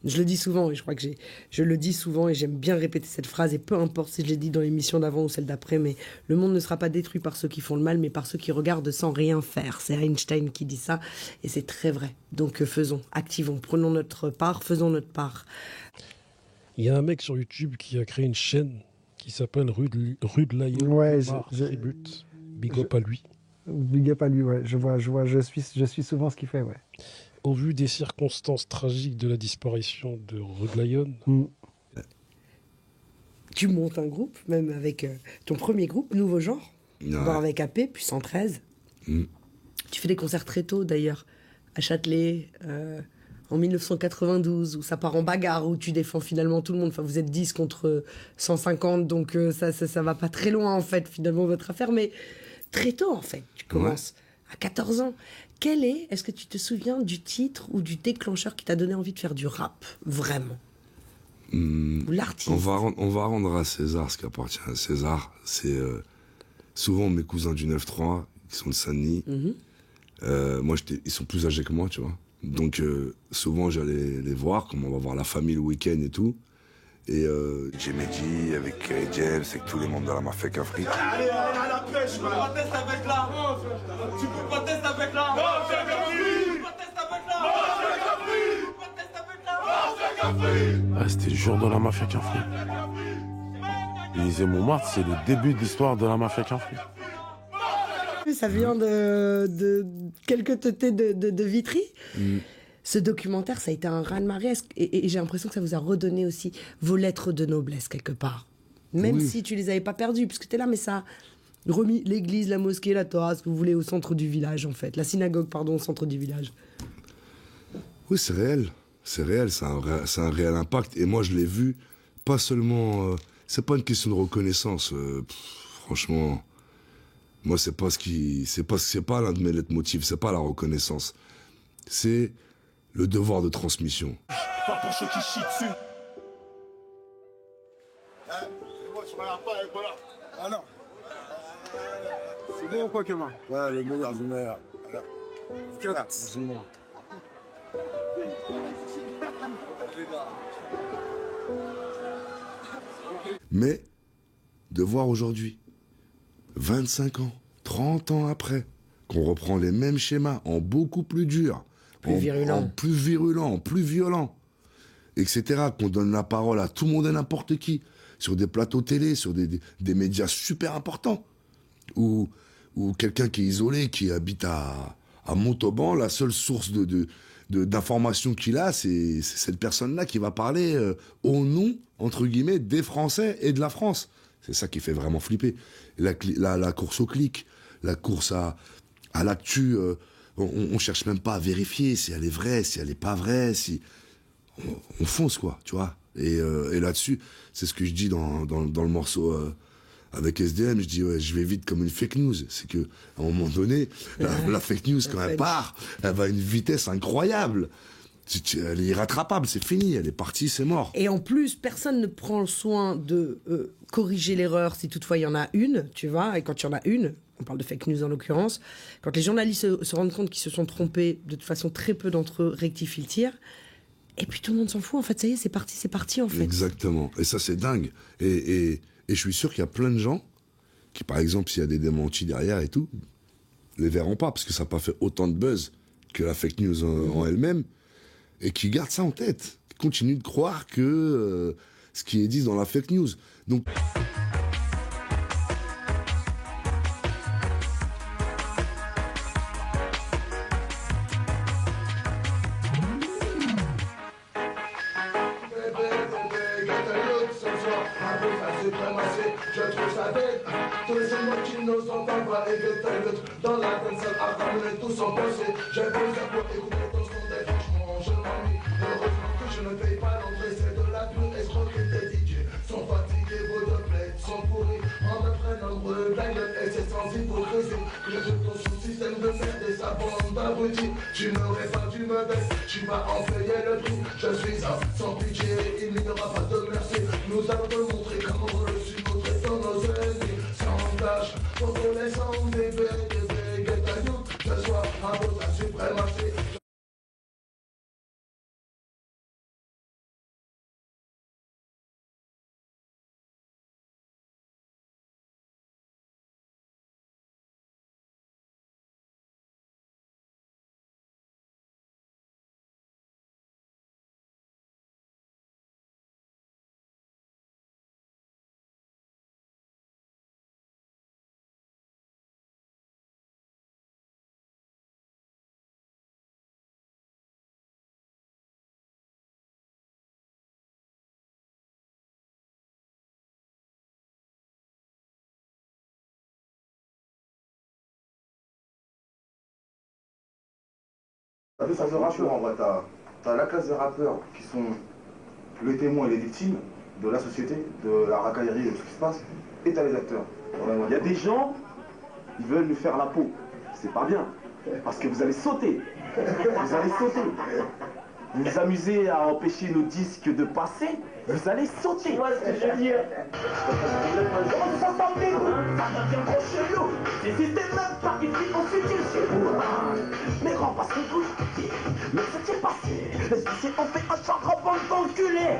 Je le dis souvent et je crois que je le dis souvent et j'aime bien répéter cette phrase et peu importe si je l'ai dit dans l'émission d'avant ou celle d'après, mais le monde ne sera pas détruit par ceux qui font le mal mais par ceux qui regardent sans rien faire. C'est Einstein qui dit ça et c'est très vrai. Donc faisons, activons, prenons notre part, faisons notre part. Il y a un mec sur YouTube qui a créé une chaîne qui s'appelle Rude Lion. Ouais, Tribute. Big up à lui. Big up à lui, ouais. Je suis souvent ce qu'il fait, ouais. Au vu des circonstances tragiques de la disparition de Rude Lion, Tu montes un groupe, même avec ton premier groupe, Nouveau Genre, d'abord avec AP, puis 113. Tu fais des concerts très tôt d'ailleurs, à Châtelet, en 1992, où ça part en bagarre, où tu défends finalement tout le monde. Enfin, vous êtes 10 contre 150, donc ça va pas très loin en fait, finalement, votre affaire. Mais très tôt en fait, tu commences à 14 ans. Est-ce que tu te souviens du titre ou du déclencheur qui t'a donné envie de faire du rap, vraiment ou l'artiste? On va rendre à César ce qui appartient à César. C'est souvent mes cousins du 9-3 qui sont de Saint-Denis. Moi, ils sont plus âgés que moi, tu vois. Donc souvent j'allais les voir, comme on va voir la famille le week-end et tout. Et j'ai Mehdi avec James, avec tous les membres de la Mafia Cafri. Allez, à la pêche, tu peux pas tester avec là. Tu peux pas tester avec là. Mafia Cafri. Tu peux pas tester avec là. Mafia Cafri. Tu peux pas tester avec là. Mafia Cafri. Ah, c'était le jour de la Mafia Cafri. Élysée Montmartre, c'est le début de l'histoire de la Mafia Cafri. Ça vient de quelques teutés de Vitry. Ce documentaire, ça a été un raz-de-marée et j'ai l'impression que ça vous a redonné aussi vos lettres de noblesse quelque part. Même si tu les avais pas perdues, puisque tu es là, mais ça a remis l'église, la mosquée, la Torah, ce que vous voulez, au centre du village en fait. La synagogue, pardon, au centre du village. Oui, c'est réel. C'est réel, ça a un réel impact. Et moi, je l'ai vu, pas seulement... c'est pas une question de reconnaissance. Franchement, moi, c'est pas l'un de mes leitmotifs, c'est pas la reconnaissance. C'est le devoir de transmission. Pas pour ceux qui chient dessus. C'est bon, tu regardes pas avec voilà. Ah non. C'est bon ou quoi, Kema? Ouais, le meilleur du meilleur. Voilà. C'est bon. Mais, de voir aujourd'hui, 25 ans, 30 ans après, qu'on reprend les mêmes schémas, en beaucoup plus dur, en plus virulent, en plus violent, etc., qu'on donne la parole à tout le monde et n'importe qui, sur des plateaux télé, sur des médias super importants, ou quelqu'un qui est isolé, qui habite à Montauban, la seule source d'information qu'il a, c'est cette personne-là qui va parler au nom, entre guillemets, des Français et de la France. C'est ça qui fait vraiment flipper. La course au clic, la course à l'actu, on cherche même pas à vérifier si elle est vraie, si elle est pas vraie, si on fonce quoi, tu vois. Et là-dessus, c'est ce que je dis dans le morceau avec SDM, je dis ouais, je vais vite comme une fake news. C'est que à un moment donné, la fake news quand elle part, elle va à une vitesse incroyable. Elle est irrattrapable, c'est fini, elle est partie, c'est mort. Et en plus, personne ne prend le soin de corriger l'erreur si toutefois il y en a une, tu vois. Et quand il y en a une, on parle de fake news en l'occurrence, quand les journalistes se rendent compte qu'ils se sont trompés, de toute façon très peu d'entre eux rectifient le tir. Et puis tout le monde s'en fout, en fait, ça y est, c'est parti en fait. Exactement, et ça c'est dingue. Et je suis sûr qu'il y a plein de gens qui, par exemple, s'il y a des démentis derrière et tout, les verront pas, parce que ça n'a pas fait autant de buzz que la fake news en elle-même, et qui gardent ça en tête, qui continuent de croire que ce qui est dit dans la fake news. Donc... Je trouve ça bête. Tous les gens qui n'osent pas parler de dans la peine, à ramener tous en pensée. J'ai besoin pour écouter ton son des franchement, je m'ennuie. Heureusement que je ne paye pas l'entrée, c'est de la pure escroquerie. Les DJ sont fatigués, vos deux plays sont pourris. En me prenant de blague et c'est sans hypocrisie. Que je ton sous-système de merde et sa bande d'abrutis. Tu n'aurais pas dû me baisser, tu vas en payer le prix. Je suis un sans pitié, il n'y aura pas de merci. Nous allons te montrer comment on le suit. Nos ennemis s'engagent pour que les sangs bébés, je sois un beau suprématie. T'as deux sortes de rappeurs en vrai. T'as la classe des rappeurs qui sont les témoins et les victimes de la société, de la racaillerie, de tout ce qui se passe, et t'as les acteurs. Il y a des gens, ils veulent nous faire la peau. C'est pas bien, parce que vous allez sauter. Vous allez sauter. Vous vous amusez à empêcher nos disques de passer, vous allez sauter. Tu vois ce que je veux dire? Ça devient trop chelou. N'hésitez même pas qu'il vit au futur chez vous. Mes grands passent une couche. Mais ce qui est passé, les ici ont fait un char en bande d'enculés.